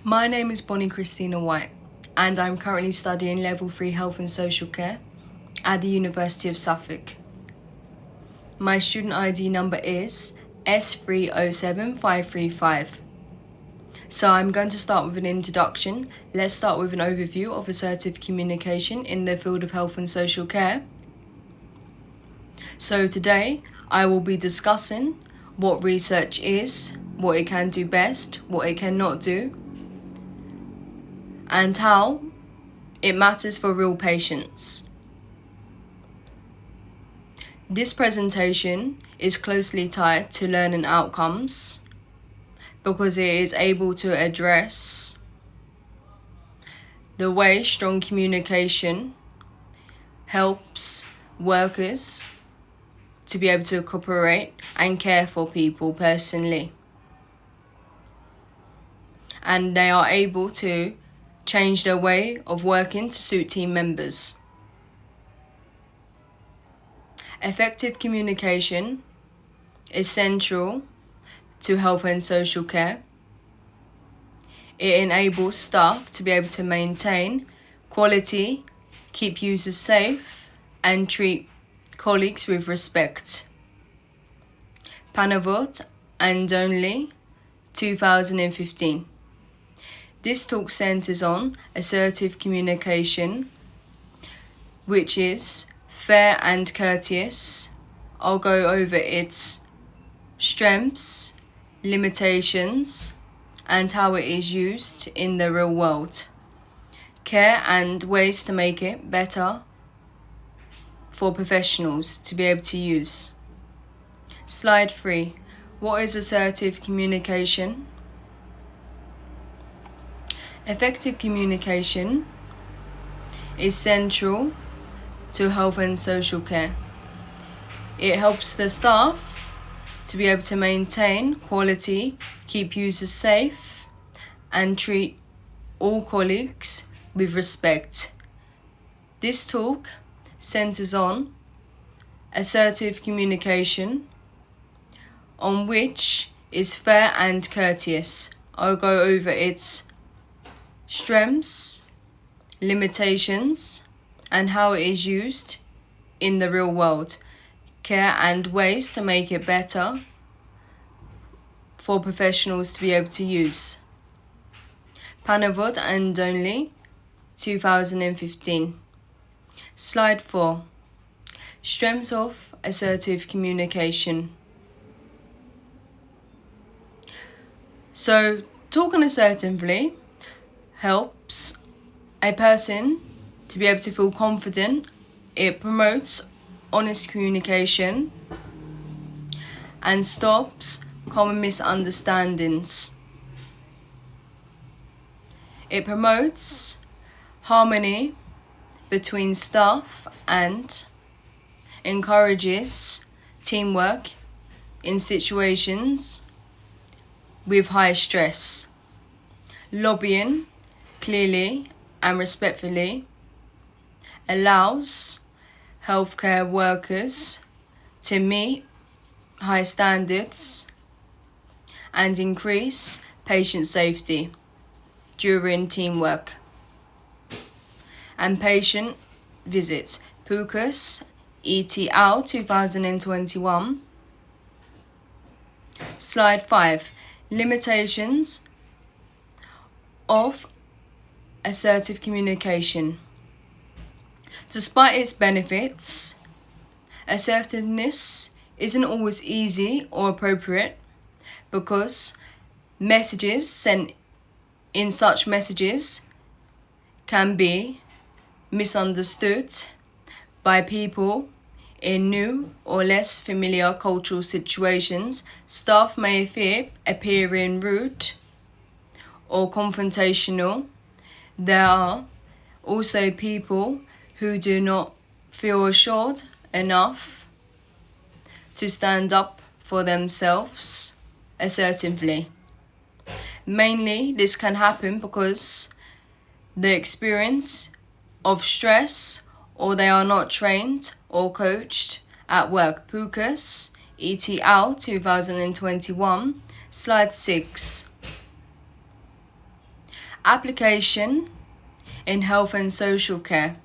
My name is Bonnie Christina White, and I'm currently studying Level 3 Health and Social Care at the University of Suffolk. My student ID number is S307535. So I'm going to start with an introduction. Let's start with an overview of assertive communication in the field of health and social care. So today I will be discussing what research is, what it can do best, what it cannot do, and how it matters for real patients. This presentation is closely tied to learning outcomes because it is able to address the way strong communication helps workers to be able to cooperate and care for people personally. And they are able to change their way of working to suit team members. Effective communication is central to health and social care. It enables staff to be able to maintain quality, keep users safe, and treat colleagues with respect. Panavot and Only, 2015. This talk centers on assertive communication, which is fair and courteous. I'll go over its strengths, limitations, and how it is used in the real world. Care and ways to make it better for professionals to be able to use. Slide 3. What is assertive communication? Effective communication is central to health and social care. It helps the staff to be able to maintain quality, keep users safe, and treat all colleagues with respect. This talk centers on assertive communication, on which is fair and courteous. I'll go over its strengths, limitations, and how it is used in the real world. Care and ways to make it better for professionals to be able to use. Panavot and Only, 2015. Slide 4. Strengths of assertive communication. So, talking assertively helps a person to be able to feel confident. It promotes honest communication and stops common misunderstandings. It promotes harmony between staff and encourages teamwork in situations with high stress. Lobbying clearly and respectfully allows healthcare workers to meet high standards and increase patient safety during teamwork and patient visits. PUCAS et al. 2021. Slide 5. Limitations of assertive communication. Despite its benefits, assertiveness isn't always easy or appropriate because messages sent in such messages can be misunderstood by people in new or less familiar cultural situations. Staff may fear appearing rude or confrontational. There are also people who do not feel assured enough to stand up for themselves assertively. Mainly, this can happen because the experience of stress, or they are not trained or coached at work. PUCAS et al. 2021. Slide 6. Application in health and social care.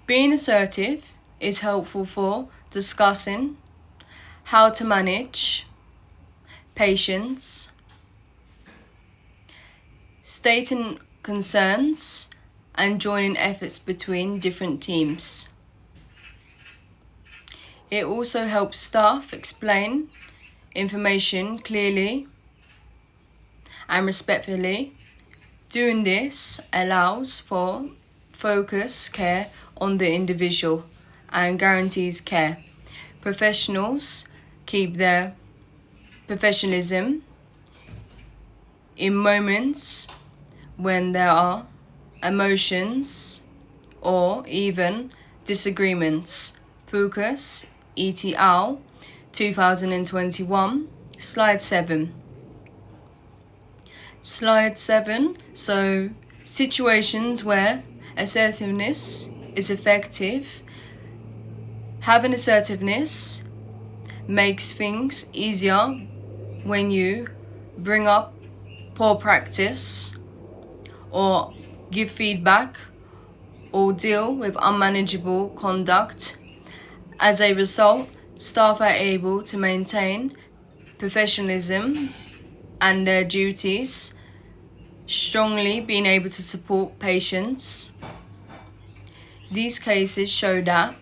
Being assertive is helpful for discussing how to manage patients, stating concerns, and joining efforts between different teams. It also helps staff explain information clearly and respectfully. Doing this allows for focused care on the individual and guarantees care. Professionals keep their professionalism in moments when there are emotions or even disagreements. Focus et al. 2021, slide 7. Slide 7. So, situations where assertiveness is effective. Having assertiveness makes things easier when you bring up poor practice or give feedback or deal with unmanageable conduct. As a result, staff are able to maintain professionalism and their duties, strongly being able to support patients. These cases show that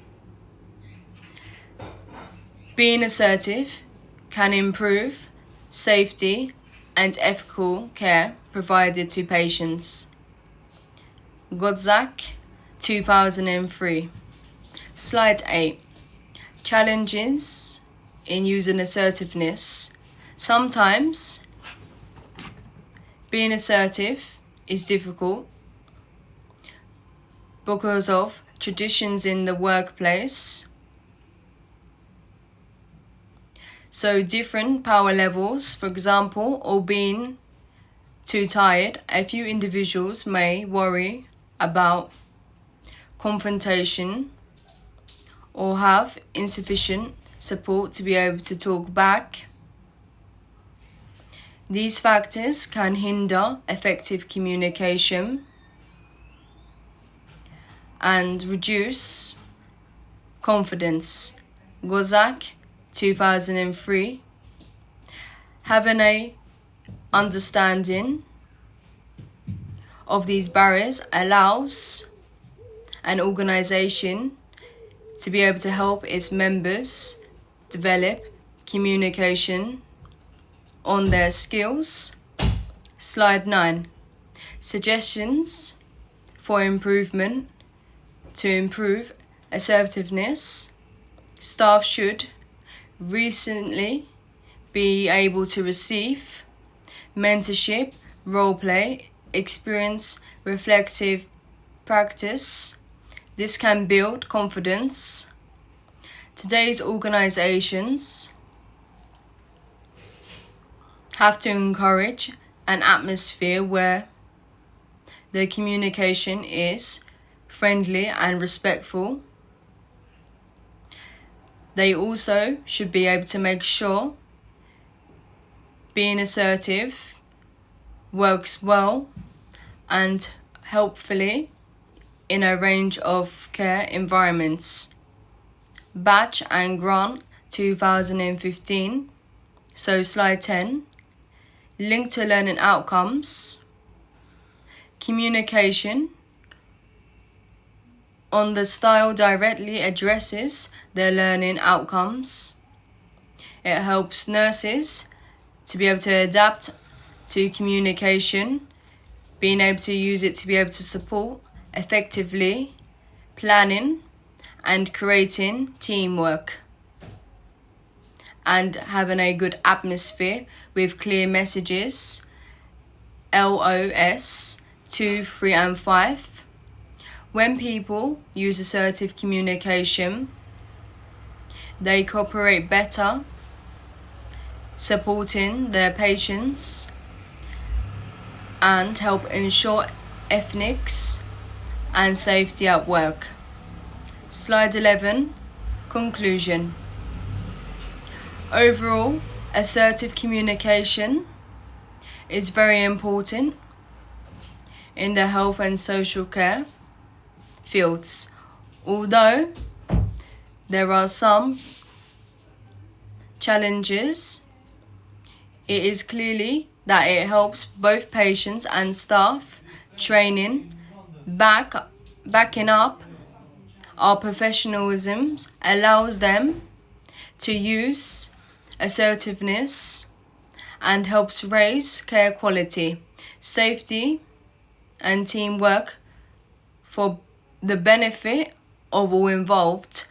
being assertive can improve safety and ethical care provided to patients. Godzak, 2003. Slide 8. Challenges in using assertiveness. Sometimes being assertive is difficult because of traditions in the workplace. So different power levels, for example, or being too tired, a few individuals may worry about confrontation or have insufficient support to be able to talk back. These factors can hinder effective communication and reduce confidence. Gozak, 2003. Having a understanding of these barriers allows an organization to be able to help its members develop communication on their skills. Slide 9. Suggestions for improvement. To improve assertiveness, staff should recently be able to receive mentorship, role-play, experience, reflective practice. This can build confidence. Today's organizations have to encourage an atmosphere where the communication is friendly and respectful. They also should be able to make sure being assertive works well and helpfully in a range of care environments. Batch and Grant, 2015. So slide 10. Link to learning outcomes. Communication on the style directly addresses their learning outcomes. It helps nurses to be able to adapt to communication, being able to use it to be able to support effectively planning and creating teamwork, and having a good atmosphere with clear messages. LOS 2, 3 and 5. When people use assertive communication, they cooperate better, supporting their patients and help ensure ethics and safety at work. Slide 11. Conclusion. Overall, assertive communication is very important in the health and social care fields. Although there are some challenges, it is clearly that it helps both patients and staff. Training, backing up our professionalism allows them to use assertiveness and helps raise care quality, safety, and teamwork for the benefit of all involved.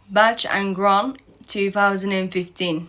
Batch and Grant, 2015.